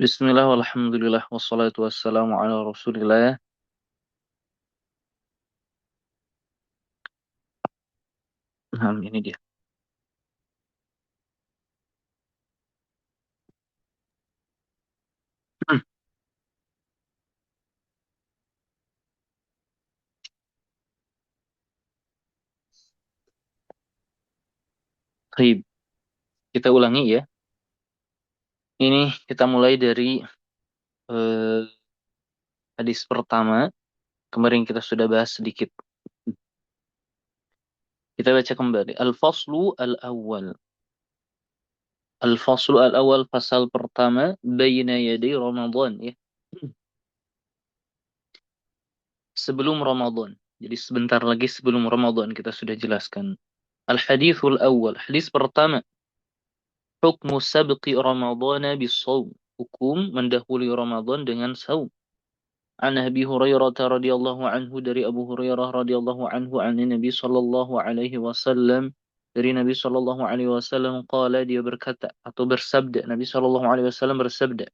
Bismillah, walhamdulillah, wassalatu wassalamu ala rasulillah. Nah, ini dia. Baik, kita ulangi ya. Ini kita mulai dari eh, hadis pertama. Kemarin kita sudah bahas sedikit. Kita baca kembali. Al-faslu al-awwal. Al-faslu al-awwal, pasal pertama. Bayna yaday Ramadan ya. Sebelum Ramadan. Jadi sebentar lagi sebelum Ramadan kita sudah jelaskan. Al-hadithul awwal. Hadis pertama. Hukmu sabqi Ramadana bis-sawm. Hukum mendahului Ramadan dengan saum. An Abi Hurairah radhiyallahu anhu, dari Abu Hurairah radhiyallahu anhu, an Nabi sallallahu alaihi wasallam, dari Nabi sallallahu alaihi wasallam, qala, dia berkata atau bersabda, Nabi sallallahu alaihi wasallam bersabda,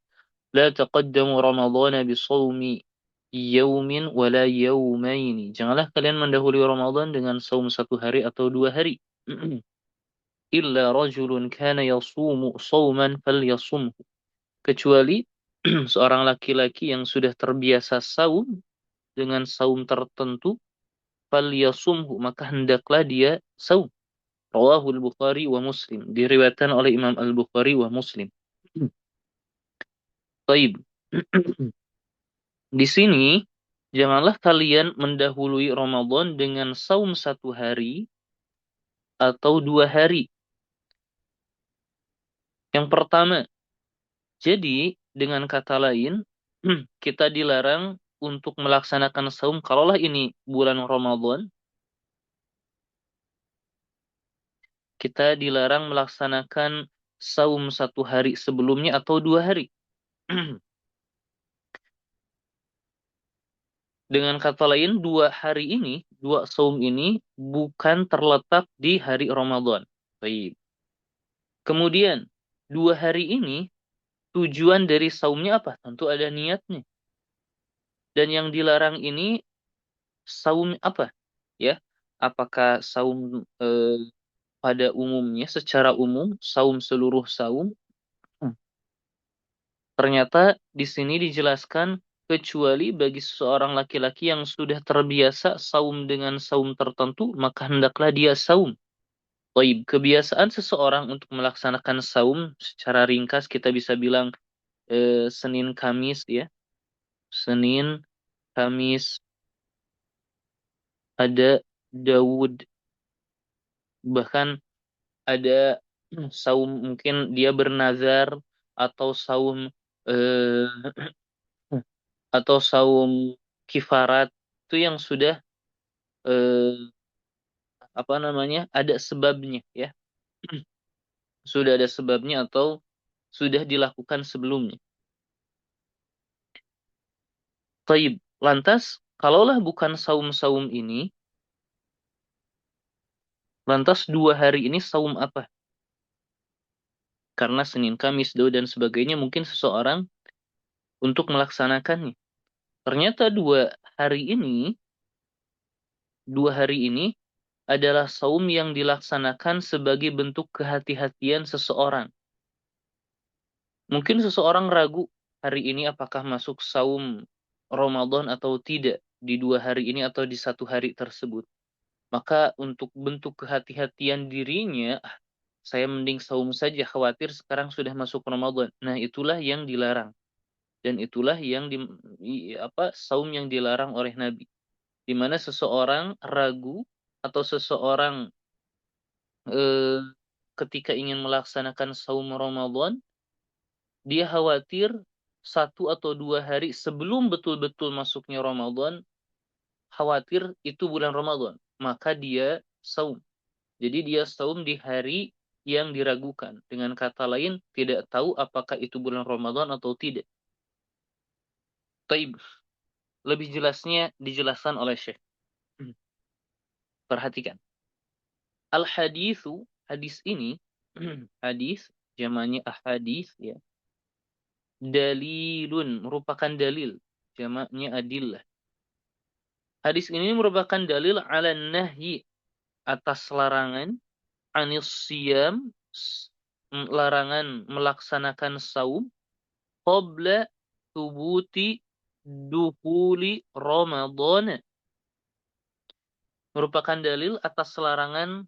la taqaddamu Ramadhana bi shaumi yaumin wala yaumaini. Janganlah kalian mendahului Ramadan dengan saum satu hari atau dua hari. Illa rajulun kana yasumu sauman falyasumhu. Kecuali seorang laki-laki yang sudah terbiasa saum dengan saum tertentu, falyasumhu, maka hendaklah dia saum. Rawahul Bukhari wa Muslim. Diriwayatkan oleh Imam Al-Bukhari wa Muslim. Taib. Di sini, janganlah kalian mendahului Ramadan dengan saum satu hari atau dua hari. Yang pertama, jadi dengan kata lain, kita dilarang untuk melaksanakan saum. Kalaulah ini bulan Ramadan, kita dilarang melaksanakan saum satu hari sebelumnya atau dua hari. Dengan kata lain, dua hari ini, dua saum ini bukan terletak di hari Ramadan. Baik. Kemudian, dua hari ini tujuan dari saumnya apa? Tentu ada niatnya. Dan yang dilarang ini saum apa? Ya, apakah saum pada umumnya, secara umum, saum seluruh saum? Hmm. Ternyata di sini dijelaskan kecuali bagi seorang laki-laki yang sudah terbiasa saum dengan saum tertentu, maka hendaklah dia saum. Baik, kebiasaan seseorang untuk melaksanakan saum secara ringkas kita bisa bilang Senin Kamis ya. Senin Kamis ada Daud, bahkan ada saum mungkin dia bernazar, atau saum eh, atau saum kifarat, itu yang sudah eh, apa namanya, ada sebabnya ya, sudah ada sebabnya atau sudah dilakukan sebelumnya. Taib. Lantas kalaulah bukan saum-saum ini, lantas dua hari ini saum apa? Karena Senin, Kamis, Daud dan sebagainya mungkin seseorang untuk melaksanakannya. Ternyata dua hari ini adalah saum yang dilaksanakan sebagai bentuk kehati-hatian seseorang. Mungkin seseorang ragu hari ini apakah masuk saum Ramadan atau tidak, di dua hari ini atau di satu hari tersebut. Maka untuk bentuk kehati-hatian dirinya, saya mending saum saja, khawatir sekarang sudah masuk Ramadan. Nah, itulah yang dilarang. Dan itulah yang saum yang dilarang oleh Nabi. Di mana seseorang ragu atau seseorang eh, ketika ingin melaksanakan saum Ramadan, dia khawatir satu atau dua hari sebelum betul-betul masuknya Ramadan, khawatir itu bulan Ramadan. Maka dia saum. Jadi dia saum di hari yang diragukan. Dengan kata lain, tidak tahu apakah itu bulan Ramadan atau tidak. Taib. Lebih jelasnya dijelaskan oleh Syekh. Perhatikan. Al-hadithu, hadis ini, hadis, jamannya ahadis, ya. dalilun merupakan dalil, jamaknya adillah. Hadis ini merupakan dalil ala nahyi atas larangan anis siyam larangan melaksanakan saum qabla tubuti duhuli Ramadan, merupakan dalil atas larangan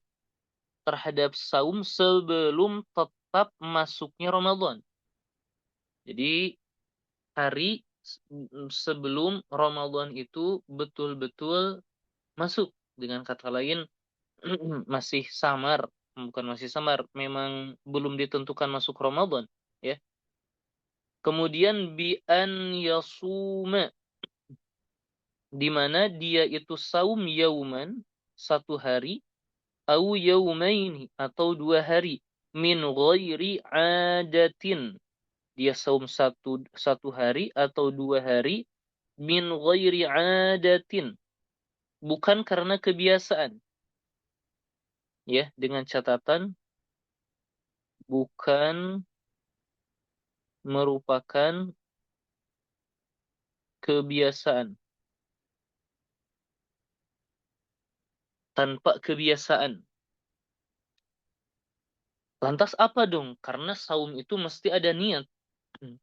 terhadap saum sebelum tetap masuknya Ramadan. Jadi hari sebelum Ramadan itu betul-betul masuk. Dengan kata lain masih samar, bukan masih samar, memang belum ditentukan masuk Ramadan, ya. Kemudian bi an yasuma, di mana dia itu saum yauman satu hari, au yaumaini atau dua hari, min ghairi adatin, dia saum satu hari atau dua hari, min ghairi adatin, bukan karena kebiasaan, ya, dengan catatan bukan merupakan kebiasaan, tanpa kebiasaan. Lantas apa dong? Karena saum itu mesti ada niat.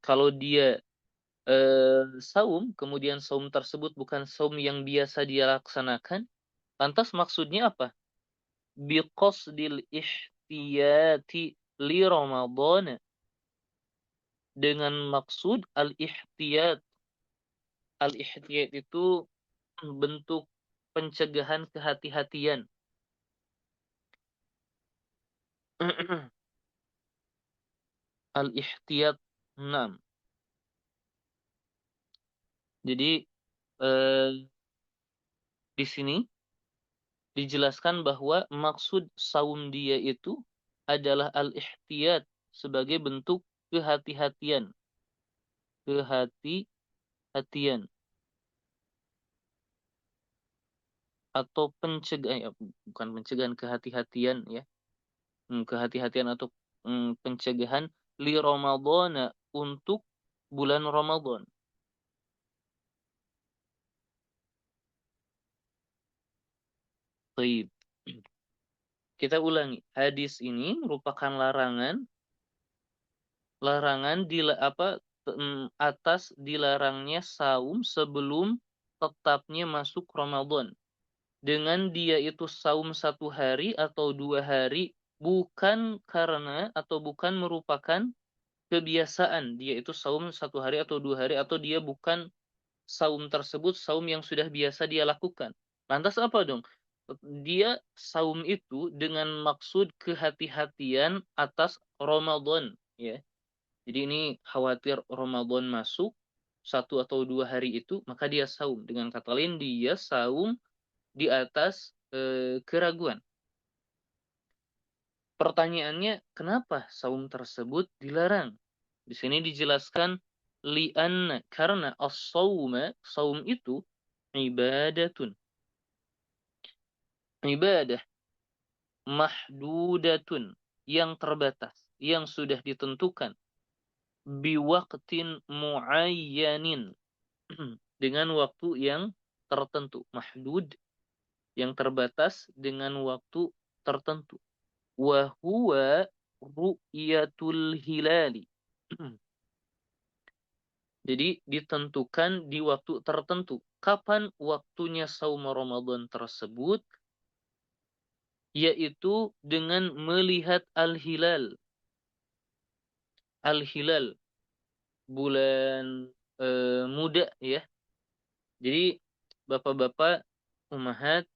Kalau dia saum, kemudian saum tersebut bukan saum yang biasa dia laksanakan, lantas maksudnya apa? Biqasdil ihtiyati li Ramadan, dengan maksud al-ihtiyat. Al-ihtiyat itu bentuk pencegahan kehati-hatian. Al-ihtiyat 6. Jadi eh, di sini dijelaskan bahwa maksud saum dia itu adalah al-ihtiyat sebagai bentuk kehati-hatian. Kehati-hatian atau pencegahan, ya, bukan pencegahan, kehati-hatian, ya. Kehati-hatian atau pencegahan li Ramadhan, untuk bulan Ramadan. Baik. Kita ulangi. Hadis ini merupakan larangan atas dilarangnya saum sebelum tetapnya masuk Ramadan. Dengan dia itu saum satu hari atau dua hari, bukan karena atau bukan merupakan kebiasaan. Dia itu saum satu hari atau dua hari, atau dia bukan saum tersebut saum yang sudah biasa dia lakukan. Lantas apa dong? Dia saum itu dengan maksud kehati-hatian atas Ramadan, ya. Jadi ini khawatir Ramadan masuk satu atau dua hari itu, maka dia saum. Dengan kata lain, dia saum di atas keraguan. Pertanyaannya, kenapa saum tersebut dilarang? Di sini dijelaskan li'anna, karena as-sauma, saum itu ibadatun. Ibadah mahdudatun, yang terbatas, yang sudah ditentukan, biwaktin muayyanin, dengan waktu yang tertentu. Mahdud, yang terbatas dengan waktu tertentu. Wa huwa ru'yatul hilali. Jadi ditentukan di waktu tertentu. Kapan waktunya saum Ramadan tersebut? Yaitu dengan melihat al-hilal. Al-hilal, bulan muda, ya. Jadi bapak-bapak, ummahat,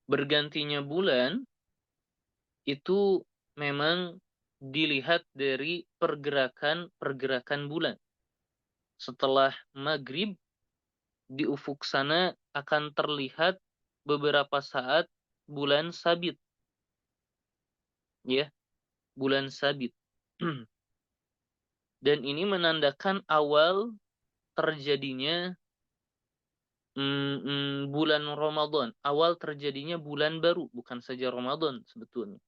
bergantinya bulan itu memang dilihat dari pergerakan bulan. Setelah maghrib, di ufuk sana akan terlihat beberapa saat bulan sabit, ya, bulan sabit. Dan ini menandakan awal terjadinya bulan Ramadan, awal terjadinya bulan baru, bukan saja Ramadan sebetulnya.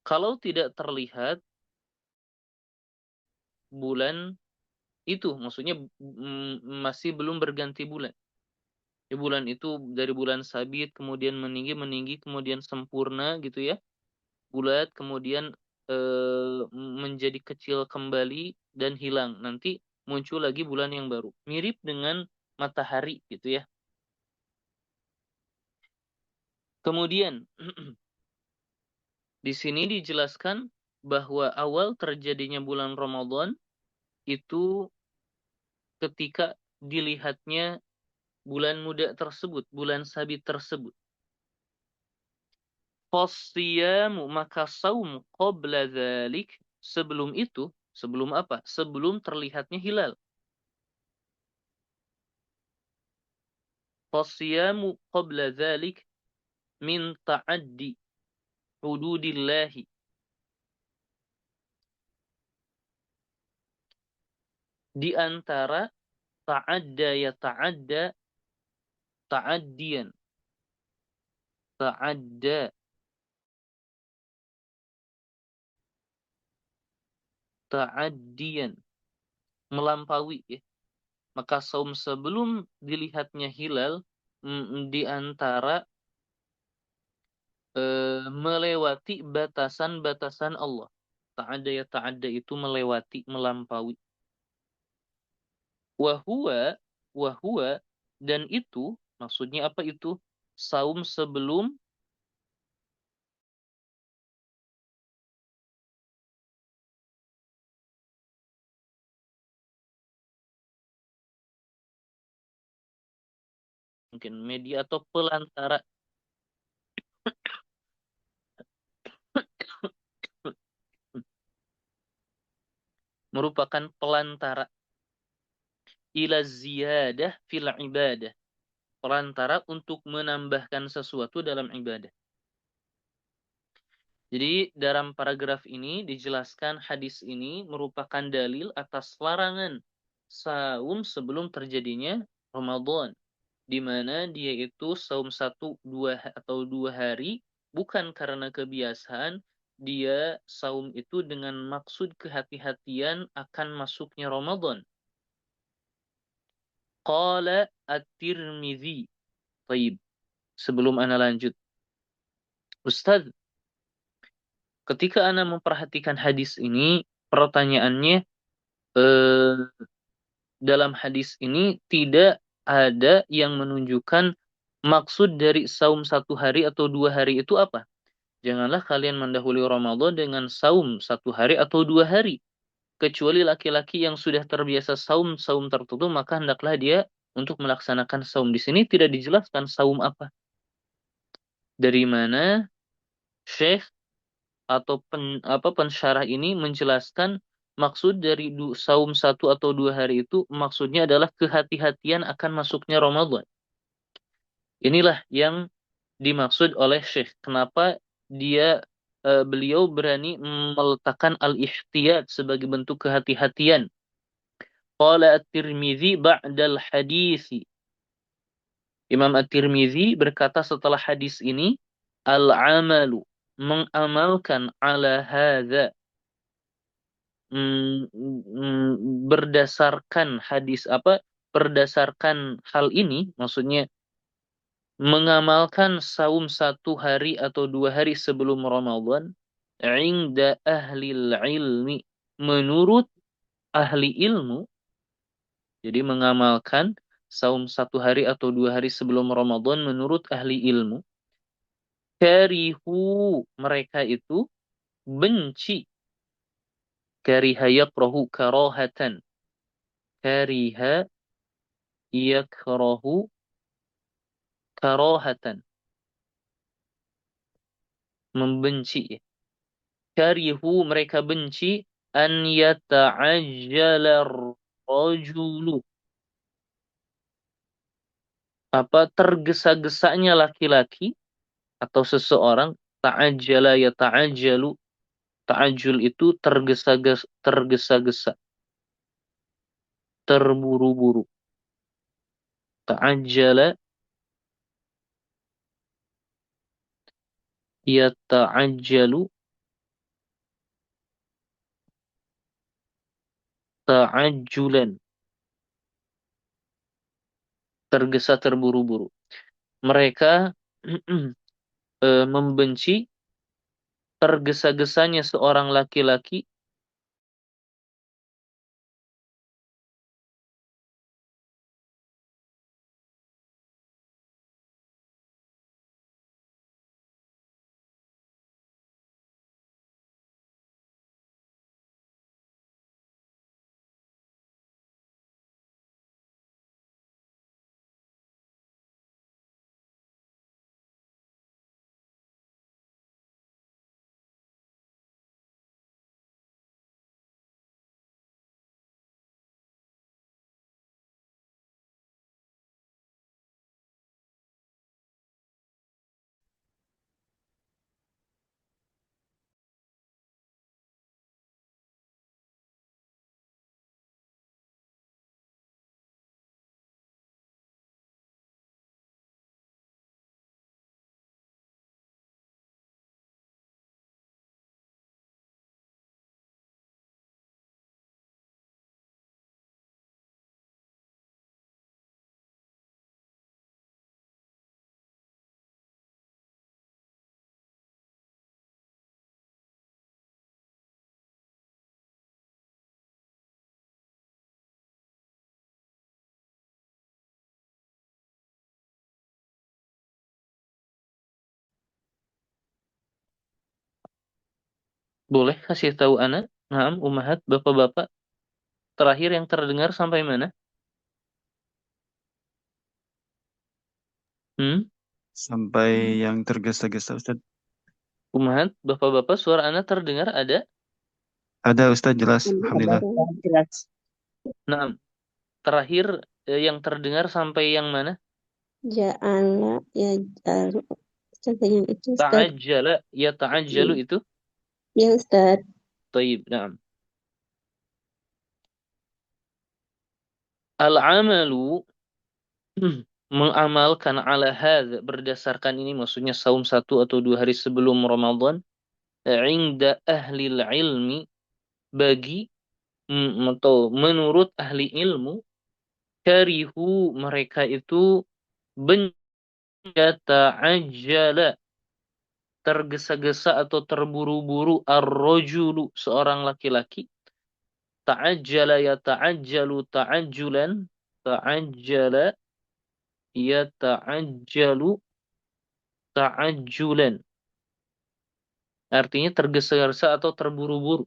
Kalau tidak terlihat bulan itu, maksudnya masih belum berganti bulan. Ya, bulan itu dari bulan sabit kemudian meninggi kemudian sempurna gitu ya, bulat kemudian menjadi kecil kembali dan hilang, nanti muncul lagi bulan yang baru mirip dengan matahari gitu ya. Kemudian di sini dijelaskan bahwa awal terjadinya bulan Ramadan itu ketika dilihatnya bulan muda tersebut, bulan sabit tersebut. Fasiyamu, maka saum qabla dzalik, sebelum itu, sebelum apa? Sebelum terlihatnya hilal. Fasiyamu qabla dzalik min ta'addi hududillahi. Di antara ta'adda ya ta'adda, ta'addian. Ta'adda, ta'addian. Melampaui ya. Maka saum sebelum dilihatnya hilal di antara melewati batasan-batasan Allah. Ta'adda ya ta'adda itu melewati, melampaui. Wahua, wahua, dan itu, maksudnya apa itu? Saum sebelum mungkin media atau pelantara merupakan pelantara ila ziyadah fil ibadah. Perantara untuk menambahkan sesuatu dalam ibadah. Jadi dalam paragraf ini dijelaskan hadis ini merupakan dalil atas larangan saum sebelum terjadinya Ramadan, di mana dia itu saum 1, 2 atau 2 hari bukan karena kebiasaan, dia saum itu dengan maksud kehati-hatian akan masuknya Ramadan. Qala At-Tirmidzi. Baik, sebelum ana lanjut, Ustaz, ketika ana memperhatikan hadis ini, pertanyaannya eh, dalam hadis ini tidak ada yang menunjukkan maksud dari saum 1 hari atau 2 hari itu apa. Janganlah kalian mendahului Ramadan dengan saum 1 hari atau 2 hari. Kecuali laki-laki yang sudah terbiasa saum-saum tertentu, maka hendaklah dia untuk melaksanakan saum. Di sini tidak dijelaskan saum apa. Dari mana Syekh atau pensyarah ini menjelaskan maksud dari saum 1 atau 2 hari itu maksudnya adalah kehati-hatian akan masuknya Ramadan. Inilah yang dimaksud oleh Syekh. Kenapa beliau berani meletakkan al-ihtiyat sebagai bentuk kehati-hatian. Qala At-Tirmidzi ba'dal hadisi. Imam At-Tirmidzi berkata setelah hadis ini, al-amalu, mengamalkan ala hadza, berdasarkan hadis apa? Berdasarkan hal ini, maksudnya mengamalkan saum 1 hari atau 2 hari sebelum Ramadan, inda ahli ilmi, menurut ahli ilmu, jadi mengamalkan saum 1 hari atau 2 hari sebelum Ramadan menurut ahli ilmu, karihu, mereka itu benci, kariha yakrahu karahatan, kariha yakrahu karahatan, membenci ya. Karihu, mereka benci, an yata'ajjala rajulu, apa tergesa-gesanya laki-laki atau seseorang, ta'ajjala ya ta'ajjalu, ta'ajjul itu tergesa-gesa, terburu-buru. Ta'ajjala ya ta'ajjalu, ta'ajjulan, tergesa terburu-buru. Mereka membenci tergesa-gesanya seorang laki-laki boleh kasih tahu ana? Naam, umahat, bapak-bapak, terakhir yang terdengar sampai mana? Hmm? Sampai yang tergesa-gesa Ustaz. Umahat, bapak-bapak, suara ana terdengar ada? Ada Ustaz, jelas. Alhamdulillah. Jelas. Naam, terakhir yang terdengar sampai yang mana? Ja'ala ya jalu. Ustaz yang itu Ustaz. Ta'ajjala, ya ta'ajjalu itu? Ya Ustaz. Taib, naam. Al-amalu mengamalkan ala hadza, berdasarkan ini maksudnya saum 1 atau 2 hari sebelum Ramadan, inda ahli ilmi, bagi atau menurut ahli ilmu, karihu, mereka itu benci ta'ajjala, tergesa-gesa atau terburu-buru, ar-rajulu, seorang laki-laki, ta'ajjala ya ta'ajjalu ta'ajjulan, ta'ajjala ya ta'ajjalu ta'ajjulan, artinya tergesa-gesa atau terburu-buru.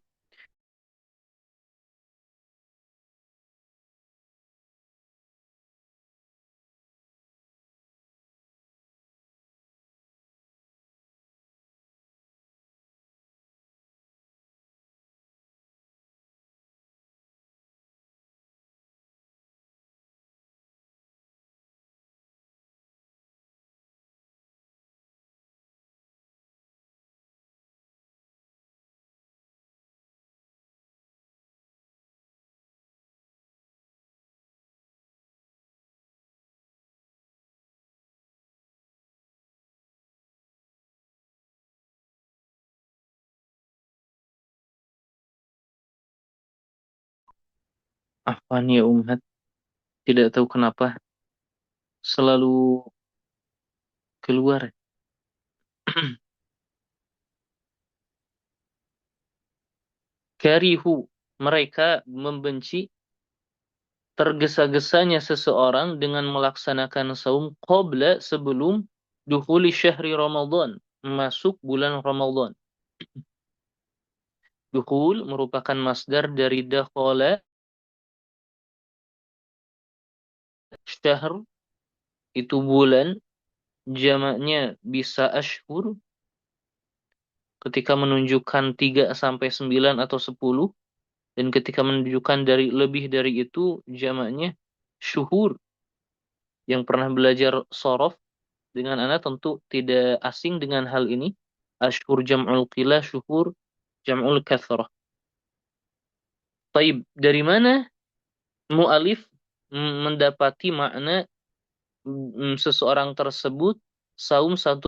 Afwan ya umat, tidak tahu kenapa selalu keluar. Karihu, mereka membenci tergesa-gesanya seseorang dengan melaksanakan saum qabla, sebelum dukhuli syahri Ramadan, masuk bulan Ramadan. Dukhul merupakan masdar dari dakhala, syahr itu bulan, jamaknya bisa ashhur ketika menunjukkan 3 sampai 9 atau 10, dan ketika menunjukkan dari lebih dari itu jamaknya syuhur. Yang pernah belajar sorof dengan anak tentu tidak asing dengan hal ini. Ashhur jam'ul qillah, syuhur jam'ul kathrah. Taib, dari mana mu'alif mendapati makna seseorang tersebut saum 1,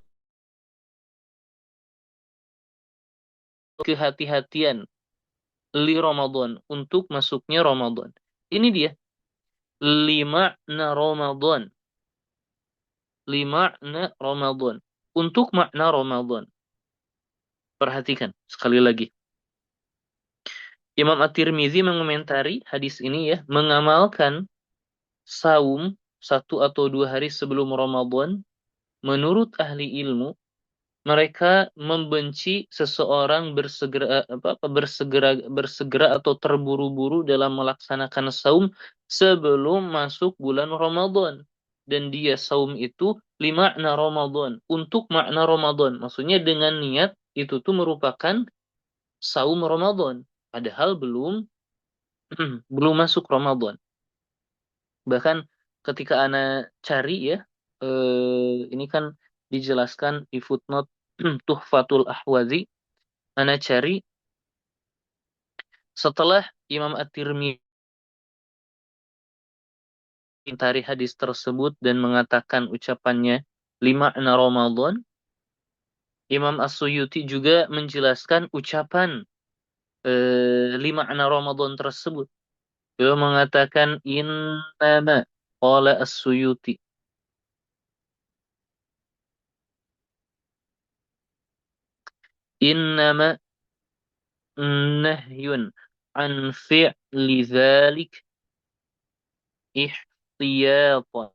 kehati-hatian li Ramadan, untuk masuknya Ramadan. Ini dia, lima'na Ramadan. Lima'na Ramadan. Untuk makna Ramadan. Perhatikan sekali lagi. Imam At-Tirmizi mengomentari hadis ini ya, mengamalkan saum 1 atau 2 hari sebelum Ramadan, menurut ahli ilmu, mereka membenci seseorang bersegera atau terburu-buru dalam melaksanakan saum sebelum masuk bulan Ramadan. Dan dia saum itu limakna Ramadan, untuk makna Ramadan. Maksudnya dengan niat itu tuh merupakan saum Ramadan, padahal belum belum masuk Ramadan. Bahkan ketika ana cari ya, ini kan dijelaskan di footnote Tuhfatul Ahwazi, ana cari setelah Imam At-Tirmidzi mentari hadis tersebut dan mengatakan ucapannya lima Ramadan, Imam As-Suyuti juga menjelaskan ucapan lima Ramadan tersebut. Beliau mengatakan innama qala As-Suyuti, innama nahyun an fi'li dzalik ihtiyatan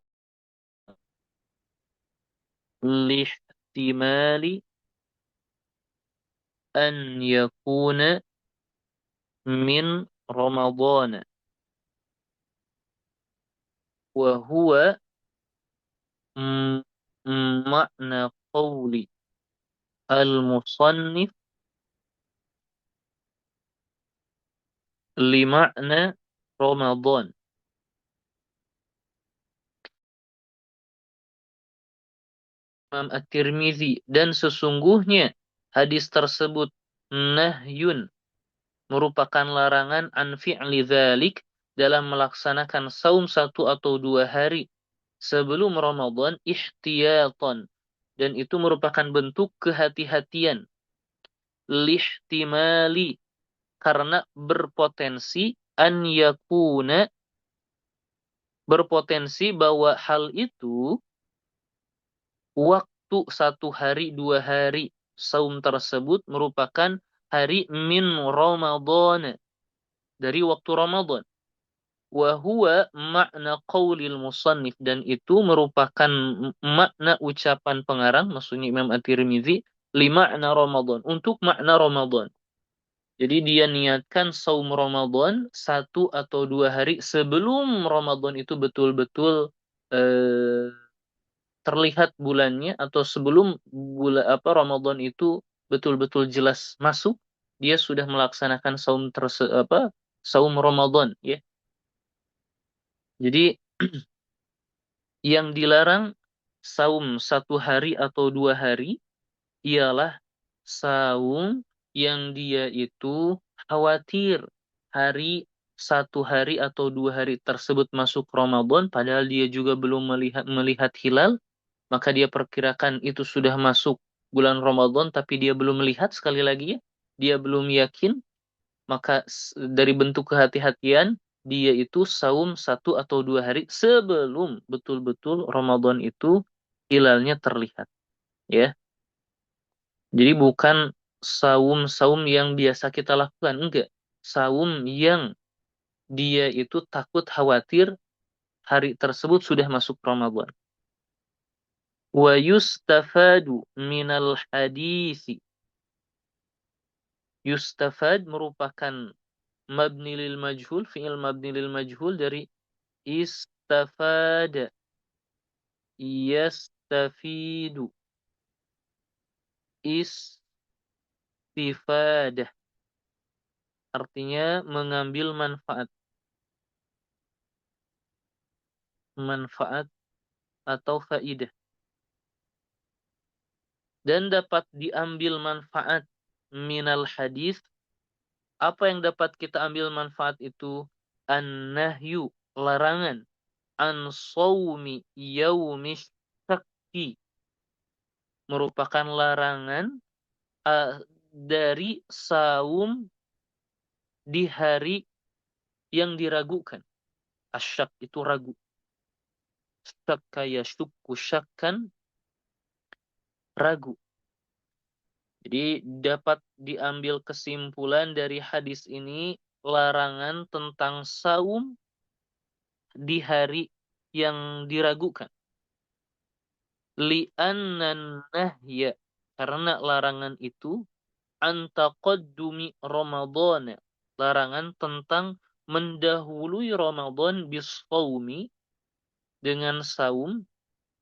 lihtimali an yakuna min Ramadhan wa huwa makna qawli al-musannif lima'na Ramadhan. Imam At-Tirmizi, dan sesungguhnya hadis tersebut nahyun, merupakan larangan an fi'li dzalik, dalam melaksanakan saum 1 atau 2 hari sebelum Ramadan ihtiyatan, dan itu merupakan bentuk kehati-hatian, lihtimali, karena berpotensi an yakuna, berpotensi bahwa hal itu waktu 1 hari 2 hari saum tersebut merupakan hari min Ramadan, dari waktu Ramadan. Wa huwa makna qaulil musannif, dan itu merupakan makna ucapan pengarang, maksudnya Imam At-Tirmizi, lima'na Ramadan, untuk makna Ramadan. Jadi dia niatkan saum Ramadan 1 atau 2 hari sebelum Ramadan itu betul-betul terlihat bulannya, atau sebelum Ramadan itu betul-betul jelas masuk, dia sudah melaksanakan saum Ramadan ya. Jadi yang dilarang saum 1 hari atau 2 hari ialah saum yang dia itu khawatir hari 1 hari atau 2 hari tersebut masuk Ramadan, padahal dia juga belum melihat hilal, maka dia perkirakan itu sudah masuk bulan Ramadan, tapi dia belum melihat, sekali lagi ya, dia belum yakin, maka dari bentuk kehati-hatian, dia itu saum 1 atau 2 hari sebelum betul-betul Ramadan itu hilalnya terlihat. Ya, jadi bukan saum-saum yang biasa kita lakukan, enggak. Saum yang dia itu takut khawatir hari tersebut sudah masuk Ramadan. Wa yustafadu minal hadisi. Yustafad merupakan mabni lil majhul, fi'il mabni lil majhul dari istafada, yastafidu, istifadah, artinya mengambil manfaat. Manfaat atau faidah. Dan dapat diambil manfaat minal hadis. Apa yang dapat kita ambil manfaat itu? An-nahyu, larangan. An sawmi yaumis syakki, merupakan larangan dari saum di hari yang diragukan. Asyak itu ragu. Syakka yashukku syakkan, ragu. Jadi dapat diambil kesimpulan dari hadis ini larangan tentang saum di hari yang diragukan. Li'annan nahya, karena larangan itu an taqaddumi Ramadan. Larangan tentang mendahului Ramadan bisawmi dengan saum.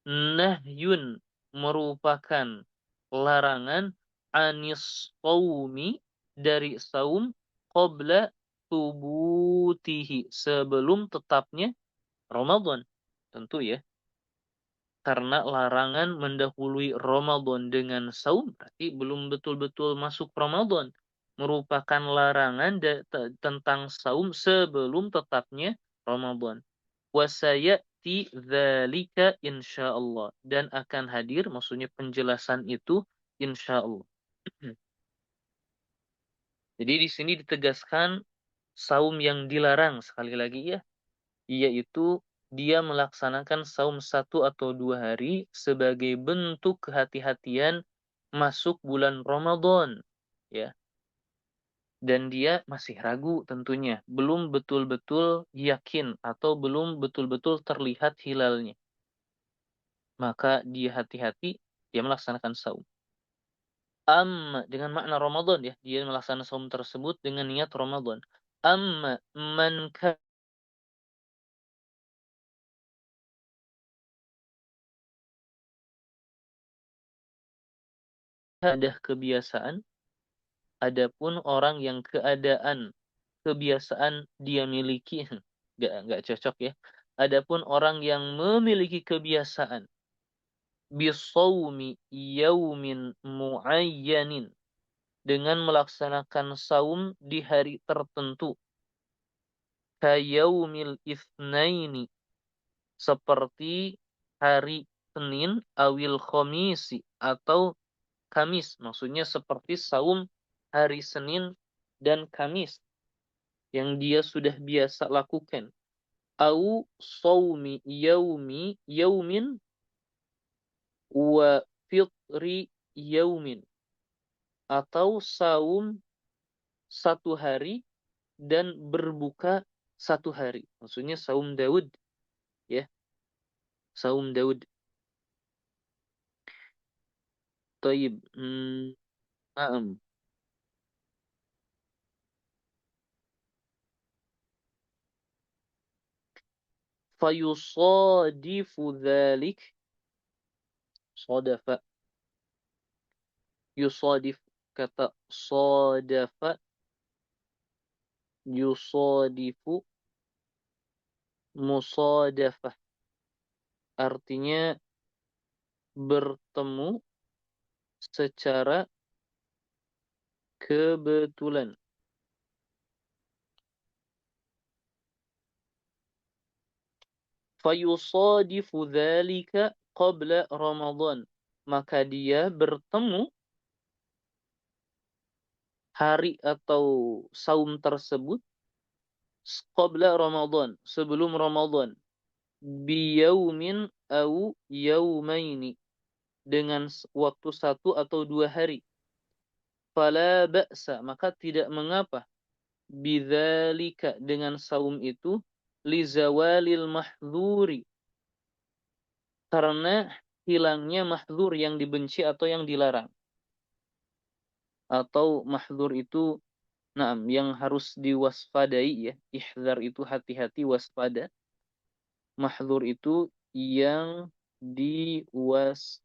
Nahyun merupakan larangan anis saumi dari saum qabla tubutihi, sebelum tetapnya Ramadan. Tentu ya, karena larangan mendahului Ramadan dengan saum berarti belum betul-betul masuk Ramadan. Merupakan larangan tentang saum sebelum tetapnya Ramadan. Wasayati dzalika insyaallah, dan akan hadir, maksudnya penjelasan itu insyaallah. Jadi di sini ditegaskan saum yang dilarang sekali lagi ya, yaitu dia melaksanakan saum 1 atau 2 hari sebagai bentuk kehati-hatian masuk bulan Ramadan, ya. Dan dia masih ragu tentunya, belum betul-betul yakin atau belum betul-betul terlihat hilalnya. Maka dia hati-hati, dia melaksanakan saum. Dengan makna Ramadan ya, dia melaksanakan saum tersebut dengan niat Ramadan. Man ada kebiasaan, adapun orang yang kebiasaan dia miliki, nggak cocok ya. Adapun orang yang memiliki kebiasaan bisawmi yaumin muayyanin, dengan melaksanakan saum di hari tertentu, kayaumil itsnaini, seperti hari Senin, awil khomisi, atau Kamis. Maksudnya seperti saum hari Senin dan Kamis yang dia sudah biasa lakukan. Au saumi yaumin wa fitri yaumin, atau saum 1 hari dan berbuka 1 hari. Maksudnya saum Daud, ya, saum Daud. Taib. Naam. Fayusadifu dzalik, sadafa, yusadif, kata sadafa, yusadifu, musadafah, artinya bertemu secara kebetulan. Fayusadifu dzalika qabla Ramadan, maka dia bertemu hari atau saum tersebut qabla Ramadan, sebelum Ramadan, biyaumin au yaumaini, dengan waktu 1 atau 2 hari. Fala ba'sa, maka tidak mengapa, bidzalika, dengan saum itu, li zawalil mahdzuri, karena hilangnya mahdzur yang dibenci atau yang dilarang. Atau mahdzur itu yang harus diwaspadai ya. Ihdzar itu hati-hati, waspada. Mahdzur itu yang diwaspadai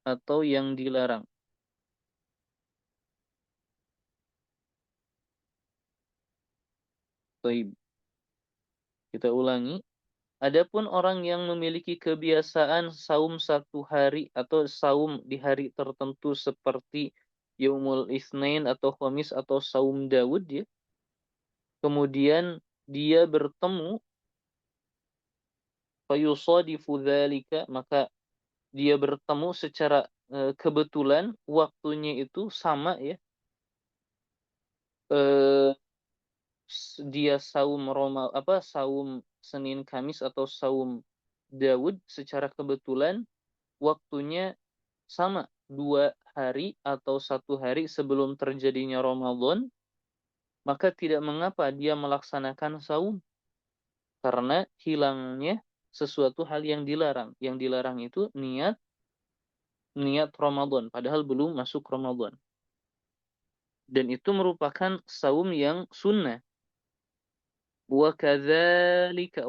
atau yang dilarang. Baik. Kita ulangi. Adapun orang yang memiliki kebiasaan saum 1 hari atau saum di hari tertentu seperti Yaumul Itsnain atau Khamis atau saum Daud ya. Kemudian dia bertemu fayusadifu dzalika, maka dia bertemu secara kebetulan, waktunya itu sama ya. eh, dia saum Senin Kamis atau saum Daud secara kebetulan waktunya sama 2 hari atau 1 hari sebelum terjadinya Ramadan, maka tidak mengapa dia melaksanakan saum karena hilangnya sesuatu hal yang dilarang. Yang dilarang itu niat Ramadan, padahal belum masuk Ramadan. Dan itu merupakan saum yang sunnah. Wakadzalika,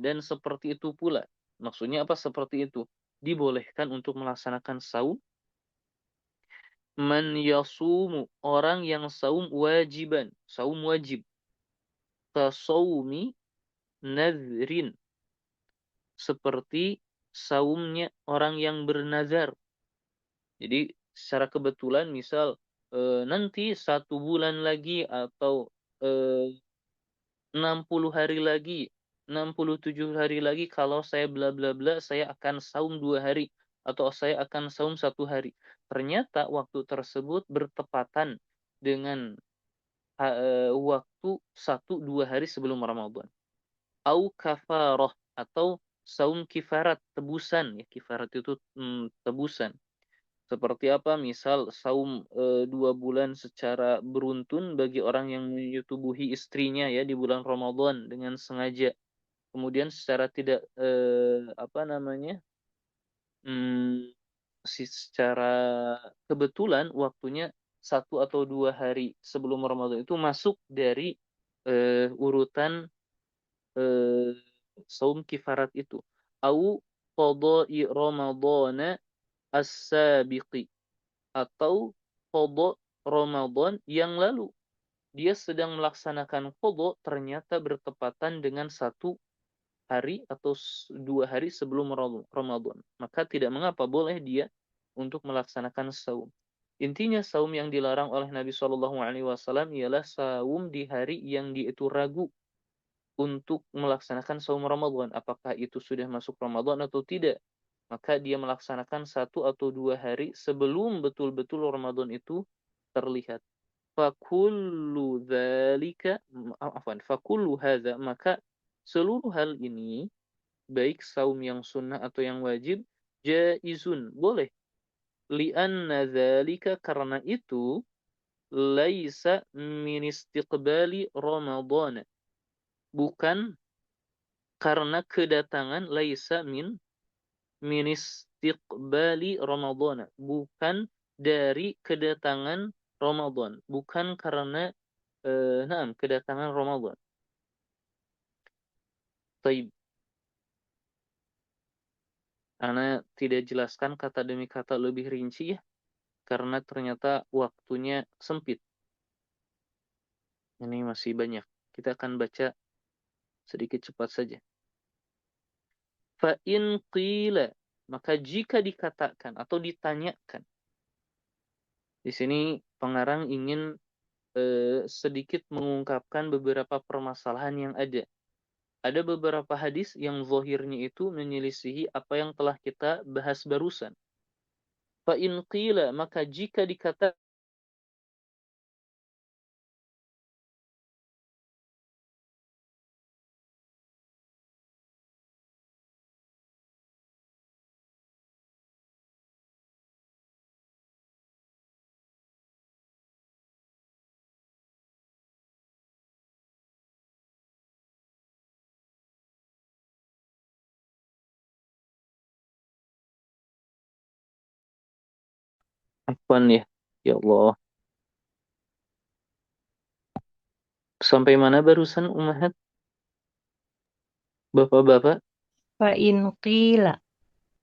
dan seperti itu pula. Maksudnya apa seperti itu? Dibolehkan untuk melaksanakan saum man yasumu, orang yang saum wajiban, saum wajib. Kasaumi nadrin, seperti saumnya orang yang bernazar. Jadi secara kebetulan misal nanti 1 bulan lagi atau 60 hari lagi, 67 hari lagi kalau saya bla bla bla saya akan saum 2 hari atau saya akan saum 1 hari. Ternyata waktu tersebut bertepatan dengan waktu 1-2 hari sebelum Ramadan. Au kafarah, atau saum kifarat, tebusan ya, kifarat itu tebusan. Seperti apa? Misal saum 2 bulan secara beruntun bagi orang yang menyetubuhi istrinya ya di bulan Ramadan dengan sengaja. Kemudian secara tidak hmm, secara kebetulan waktunya 1 atau 2 hari sebelum Ramadan itu masuk dari urutan eh, saum kifarat itu. Au qada'i Ramadana as-sabiqi, atau qada Ramadan yang lalu. Dia sedang melaksanakan qada ternyata bertepatan dengan 1 hari atau 2 hari sebelum Ramadan. Maka tidak mengapa, boleh dia untuk melaksanakan saum. Intinya saum yang dilarang oleh Nabi Shallallahu Alaihi Wasallam ialah saum di hari yang dia itu ragu untuk melaksanakan saum Ramadan. Apakah itu sudah masuk Ramadan atau tidak? Maka dia melaksanakan 1 atau 2 hari sebelum betul-betul Ramadan itu terlihat. Fakullu dzalika, fakullu hadza, maka seluruh hal ini, baik saum yang sunnah atau yang wajib, jaizun, boleh. Lianna dzalika, karena itu, laisa min istiqbali Ramadan, bukan karena kedatangan, laisa min istiqbali Ramadan, bukan dari kedatangan Ramadan, bukan karena kedatangan Ramadan. Taib. Ana tidak jelaskan kata demi kata lebih rinci ya, karena ternyata waktunya sempit. Ini masih banyak. Kita akan baca sedikit cepat saja. Fa in qila, maka jika dikatakan atau ditanyakan. Di sini pengarang ingin sedikit mengungkapkan beberapa permasalahan yang ada. Ada beberapa hadis yang zahirnya itu menyelisihi apa yang telah kita bahas barusan. Fa in qila, maka jika dikatakan Afwan ya. Ya Allah. Sampai mana barusan Ummahat? Bapak-bapak? Fa'in qila.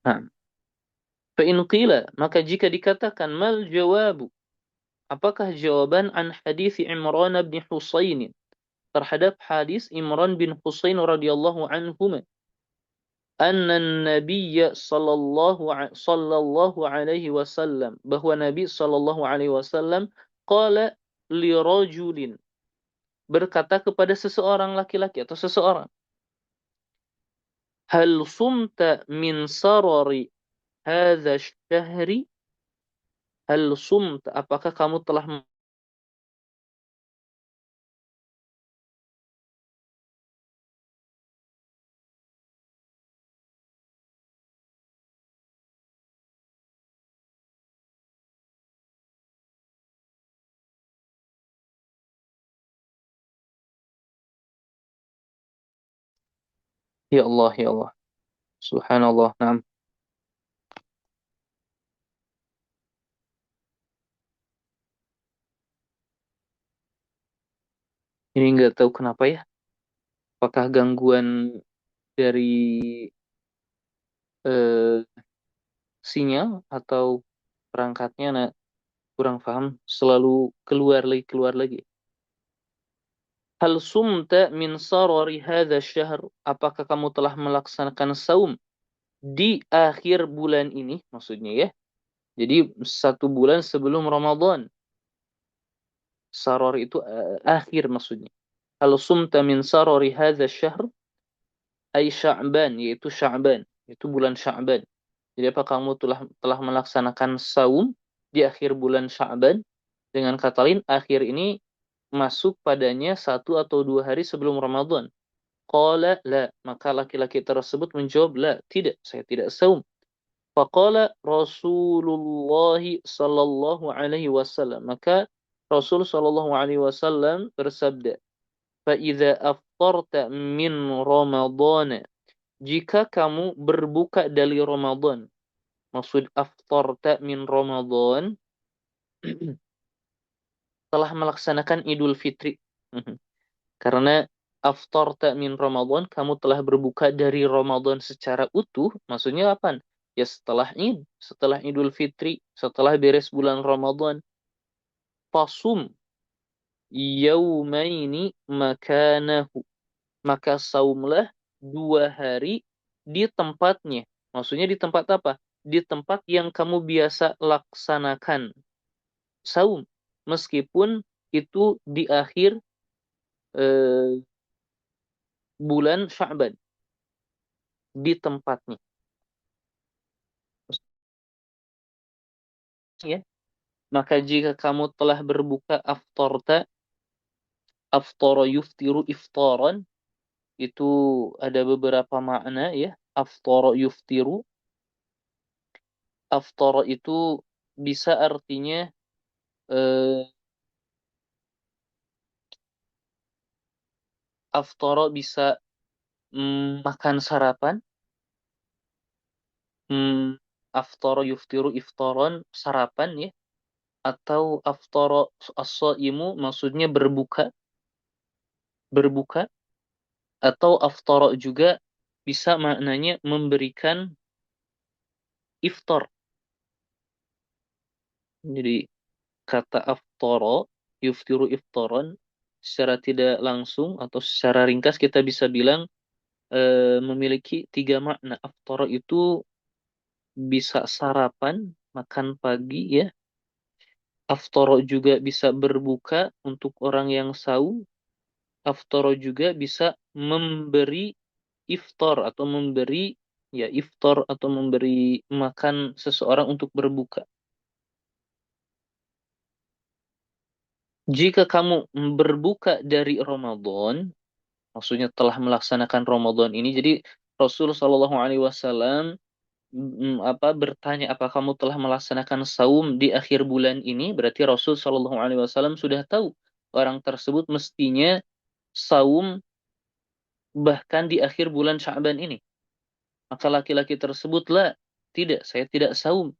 Nah, fa in qila, maka jika dikatakan mal jawabu, apakah jawaban an hadis Imran bin Husain, terhadap hadis Imran bin Husain radhiyallahu anhuma, anna an-nabiy sallallahu alaihi wasallam, bahwa Nabi sallallahu alaihi wasallam qala li rajulin, berkata kepada seseorang laki-laki atau seseorang, hal sumta min sarari hadza syahri, hal sumta, apakah kamu telah Ya Allah, ya Allah. Subhanallah. Naam. Ini nggak tahu kenapa ya. Apakah gangguan dari eh, sinyal atau perangkatnya? Nah, kurang paham. Selalu keluar lagi. Hal sumta min sarari hadha syahr. Apakah kamu telah melaksanakan saum di akhir bulan ini? Maksudnya ya. Jadi 1 bulan sebelum Ramadan. Saror itu akhir maksudnya. Hal sumta min sarari hadha syahr. Ay Sya'ban, yaitu Sya'ban. Itu bulan Sya'ban. Jadi apa kamu telah melaksanakan saum di akhir bulan Sya'ban? Dengan kata lain, akhir ini masuk padanya 1 atau 2 hari sebelum Ramadan. Qala la. Maka laki-laki tersebut menjawab, la, tidak, saya tidak saum. Faqala Rasulullah sallallahu alaihi wasallam. Maka Rasul sallallahu alaihi wasallam bersabda, "Fa idza aftarta min Ramadan." Jika kamu berbuka dari Ramadan. Maksud aftarta min Ramadan telah melaksanakan Idul Fitri. Karena aftarta min Ramadan, kamu telah berbuka dari Ramadan secara utuh, maksudnya apa? Ya setelah setelah Idul Fitri, setelah beres bulan Ramadan, fasum yaumaini makanahu. Maka saumlah 2 hari di tempatnya. Maksudnya di tempat apa? Di tempat yang kamu biasa laksanakan saum. Meskipun itu di akhir eh, bulan Sya'ban. Di tempatnya. Ya. Maka jika kamu telah berbuka aftara yuftiru iftaran, itu ada beberapa makna ya. Aftara yuftiru. Aftara itu bisa artinya eh, aftara bisa makan sarapan. Aftara yuftiru iftaran, sarapan ya. Atau aftara as-shaimu maksudnya berbuka. Atau aftara juga bisa maknanya memberikan iftar. Jadi kata aftara yuftiru iftaran secara tidak langsung atau secara ringkas kita bisa bilang memiliki 3 makna. Aftara itu bisa sarapan, makan pagi ya. Aftara juga bisa berbuka untuk orang yang saum. Aftara juga bisa memberi iftar atau memberi ya iftar atau memberi makan seseorang untuk berbuka. Jika kamu berbuka dari Ramadan, maksudnya telah melaksanakan Ramadan ini, jadi Rasul Shallallahu Alaihi Wasallam bertanya apa kamu telah melaksanakan saum di akhir bulan ini? Berarti Rasul Shallallahu Alaihi Wasallam sudah tahu orang tersebut mestinya saum bahkan di akhir bulan Sya'ban ini. Maka laki-laki tersebutlah tidak, saya tidak saum.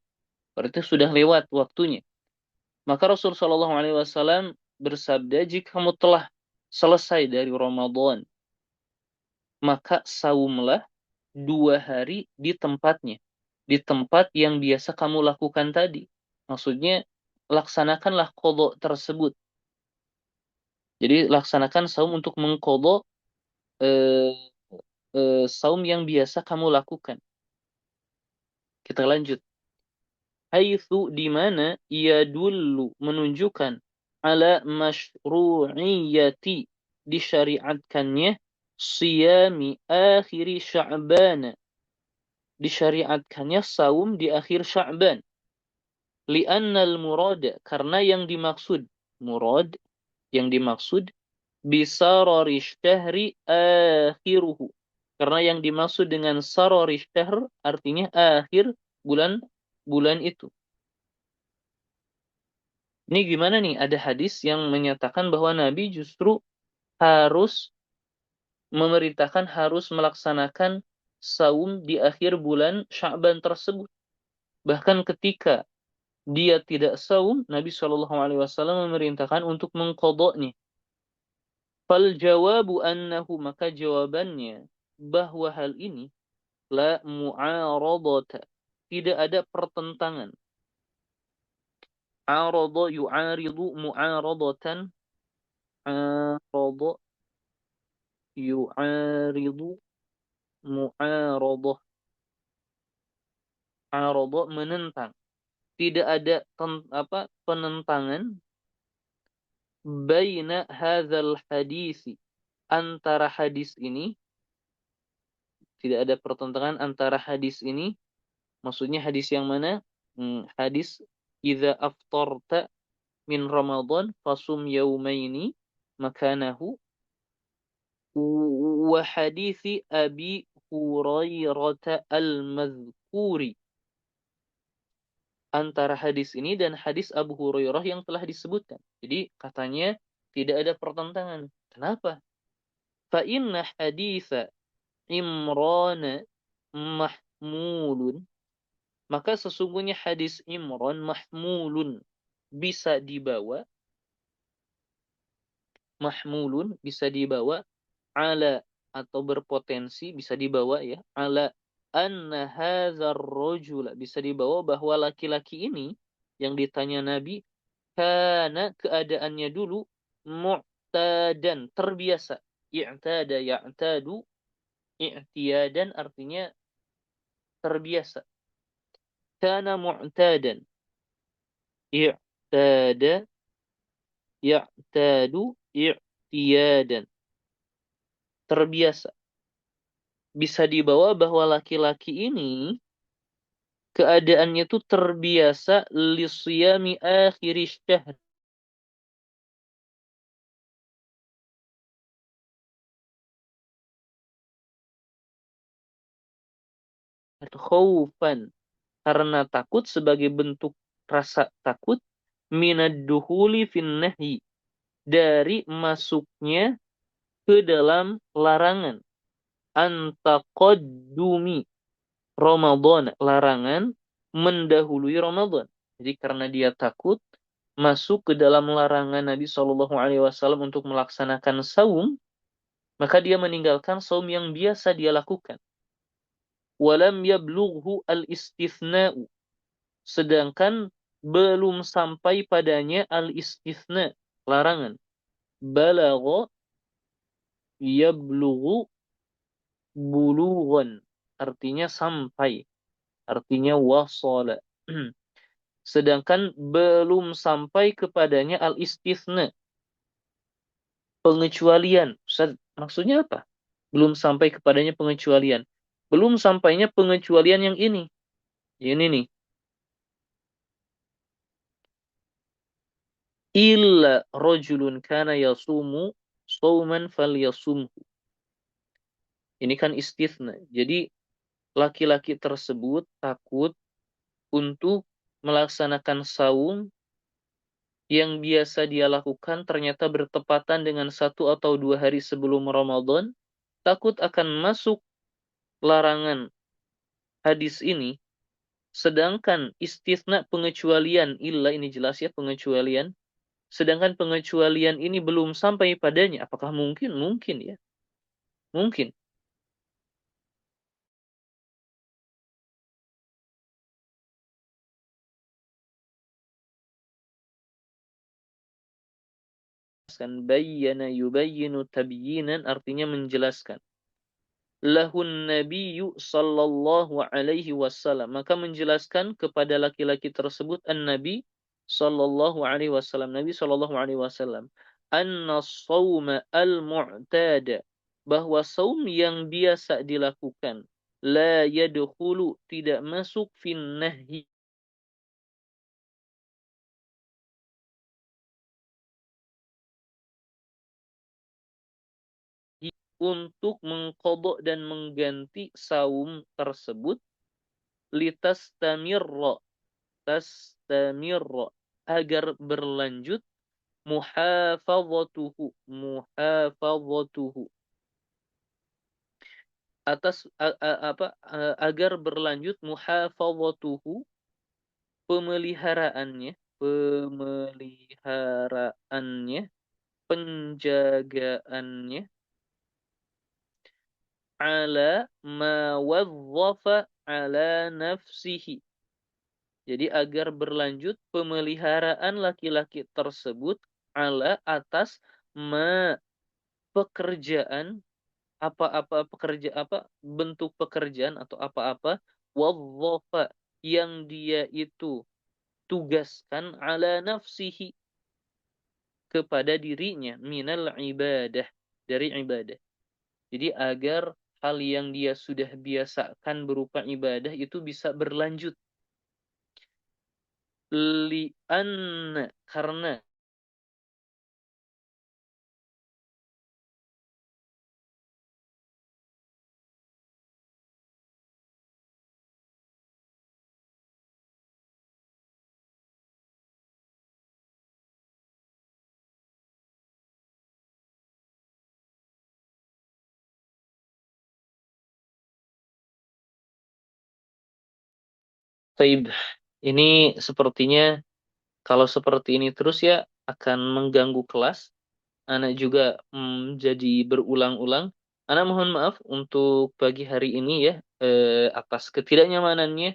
Berarti sudah lewat waktunya. Maka Rasul Shallallahu Alaihi Wasallam bersabda, jika kamu telah selesai dari Ramadan, maka saumlah 2 hari di tempatnya. Di tempat yang biasa kamu lakukan tadi. Maksudnya, laksanakanlah qadha tersebut. Jadi, laksanakan saum untuk mengqadha eh, saum yang biasa kamu lakukan. Kita lanjut. Haitsu di mana ia dulu menunjukkan ala masyru'iyati disyariatkannya siyami akhiri Sya'ban, disyariatkannya saum di akhir Sya'ban. Li'annal murad, karena yang dimaksud bisarari syahri akhiruhu, karena yang dimaksud dengan sarari syahr artinya akhir bulan itu. Ini gimana nih? Ada hadis yang menyatakan bahwa Nabi justru harus memerintahkan harus melaksanakan saum di akhir bulan Sya'ban tersebut. Bahkan ketika dia tidak saum, Nabi Shallallahu Alaihi Wasallam memerintahkan untuk mengqadanya. Fal jawabu annahu, maka jawabannya bahwa hal ini la mu'aradata, tidak ada pertentangan. Arada yu'aridu mu'aradatan, arada yu'aridu mu'aradah, arada menentang. Tidak ada penentangan baina hadzal hadisi, antara hadis ini, tidak ada pertentangan antara hadis ini, maksudnya hadis yang mana? Hadis idza aftarta min Ramadan fasum yaumaini makanahu, wa hadisi Abi Hurairah al-mazkuri, antara hadis ini dan hadis Abu Hurairah yang telah disebutkan. Jadi katanya tidak ada pertentangan. Kenapa? Fa inna haditsa Imran mahmulun, maka sesungguhnya hadis Imran mahmulun, bisa dibawa, mahmulun bisa dibawa, ala atau berpotensi bisa dibawa ya, ala anna hadzal rajula, bisa dibawa bahwa laki-laki ini yang ditanya Nabi, karena keadaannya dulu mu'tadan, terbiasa. I'tada ya'tadu, i'tiyadan artinya terbiasa. Kana mu'tadan, i'tada ya'tadu, i'tiyadan, terbiasa. Bisa dibawa bahwa laki-laki ini keadaannya itu terbiasa lisiyami akhir syahr, khaufan, karena takut, sebagai bentuk rasa takut, minad duhuli fin nahyi, dari masuknya ke dalam larangan, antaqaddumi Ramadan, larangan mendahului Ramadan. Jadi karena dia takut masuk ke dalam larangan Nabi Shallallahu Alaihi Wasallam untuk melaksanakan saum, maka dia meninggalkan saum yang biasa dia lakukan. Walam yablughu al-istithna'u, sedangkan belum sampai padanya al-istithna, larangan. Balagha yablughu bulughan, artinya sampai, artinya wasala. Sedangkan belum sampai kepadanya al-istithna, pengecualian. Ustaz, maksudnya apa? Belum sampai kepadanya pengecualian. Belum sampainya pengecualian yang ini. Ini nih. Illa rajulun kana yasumu shauman falyasumhu. Ini kan istithna. Jadi laki-laki tersebut takut untuk melaksanakan saum yang biasa dia lakukan ternyata bertepatan dengan 1 atau 2 hari sebelum Ramadan, takut akan masuk larangan hadis ini, sedangkan istitsna, pengecualian, illa ini jelas ya pengecualian, sedangkan pengecualian ini belum sampai padanya. Apakah mungkin? Mungkin ya. Mungkin. Bayyana yubayyinu tabyinan, artinya menjelaskan. Lahun nabiyyu sallallahu alaihi wasallam, maka menjelaskan kepada laki-laki tersebut an-nabi sallallahu alaihi wasallam, Nabi sallallahu alaihi wasallam, anna shauma al-mu'tada, bahwa saum yang biasa dilakukan, la yadkhulu, tidak masuk fin nahyi, untuk mengqadha dan mengganti saum tersebut, litastamirra, tastamirra, agar berlanjut, muhafazatuhu, muhafazatuhu, agar berlanjut muhafadzatuhu, pemeliharaannya, penjagaannya, ala ma wadzafa ala nafsihi. Jadi agar berlanjut pemeliharaan laki-laki tersebut ala atas pekerjaan, bentuk pekerjaan atau apa-apa wadzafa yang dia itu tugaskan ala nafsihi, kepada dirinya, minal ibadah, dari ibadah. Jadi agar hal yang dia sudah biasakan berupa ibadah itu bisa berlanjut. Karena Taib, ini sepertinya kalau seperti ini terus ya akan mengganggu kelas. Anak juga jadi berulang-ulang. Anak mohon maaf untuk pagi hari ini ya, atas ketidaknyamanannya.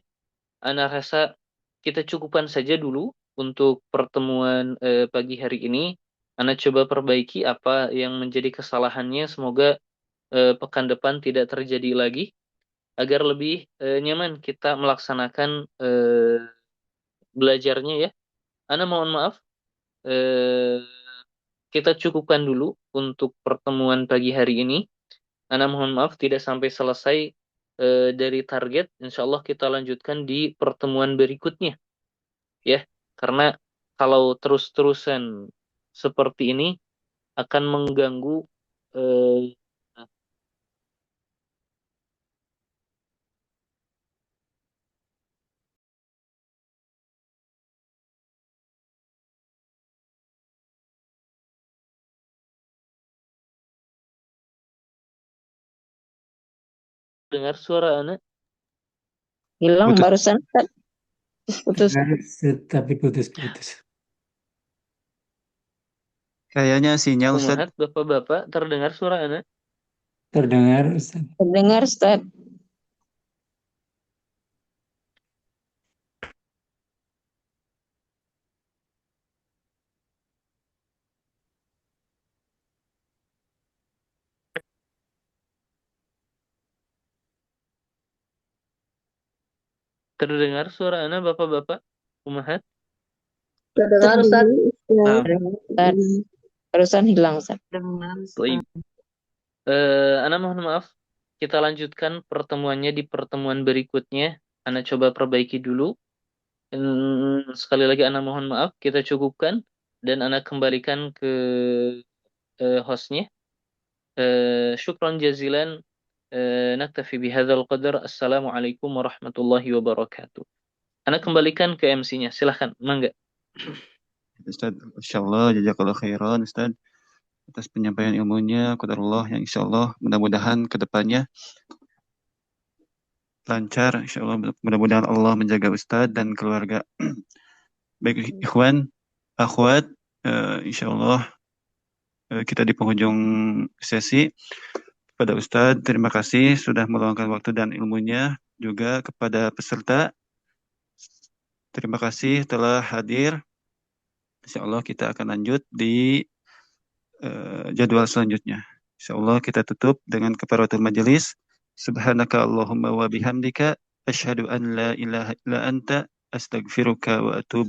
Anak rasa kita cukupkan saja dulu untuk pertemuan pagi hari ini. Anak coba perbaiki apa yang menjadi kesalahannya. Semoga pekan depan tidak terjadi lagi, agar lebih nyaman kita melaksanakan belajarnya ya. Anak mohon maaf, kita cukupkan dulu untuk pertemuan pagi hari ini. Anak mohon maaf tidak sampai selesai dari target. Insya Allah kita lanjutkan di pertemuan berikutnya ya. Karena kalau terus-terusan seperti ini akan mengganggu eh, dengar suara anak. Hilang Putus. barusan Ustaz. Putus. Tapi putus-putus. Kayaknya sinyal Ustaz. Umahat, bapak-bapak, terdengar suara anak? Terdengar, Ustaz. Terdengar Ustaz. Terdengar suara anak, bapak-bapak? Umahat? Terdengar Ustaz. Terdengar Ustaz. Barusan hilang Ustaz. Baik. Anak mohon maaf, kita lanjutkan pertemuannya di pertemuan berikutnya. Anak coba perbaiki dulu. Sekali lagi anak mohon maaf, kita cukupkan dan anak kembalikan ke hostnya. Syukran jazilan. Naktafi bihadzal qadar. Assalamualaikum warahmatullahi wabarakatuh. Anak kembalikan ke MC-nya. Silahkan, mangga. Ustaz, insyaallah jazakallahu khairan Ustaz atas penyampaian ilmunya, qadarullah yang insyaallah mudah-mudahan ke depannya lancar, insyaallah mudah-mudahan Allah menjaga Ustaz dan keluarga. Baik ikhwan, akhwat, insyaallah kita di penghujung sesi. Kepada Ustaz, terima kasih sudah meluangkan waktu dan ilmunya. Juga kepada peserta, terima kasih telah hadir. Insyaallah kita akan lanjut di jadwal selanjutnya. Insyaallah kita tutup dengan kafaratul majelis. Subhanaka Allahumma wa bihamdika asyhadu an la ilaha illa anta astaghfiruka wa atubu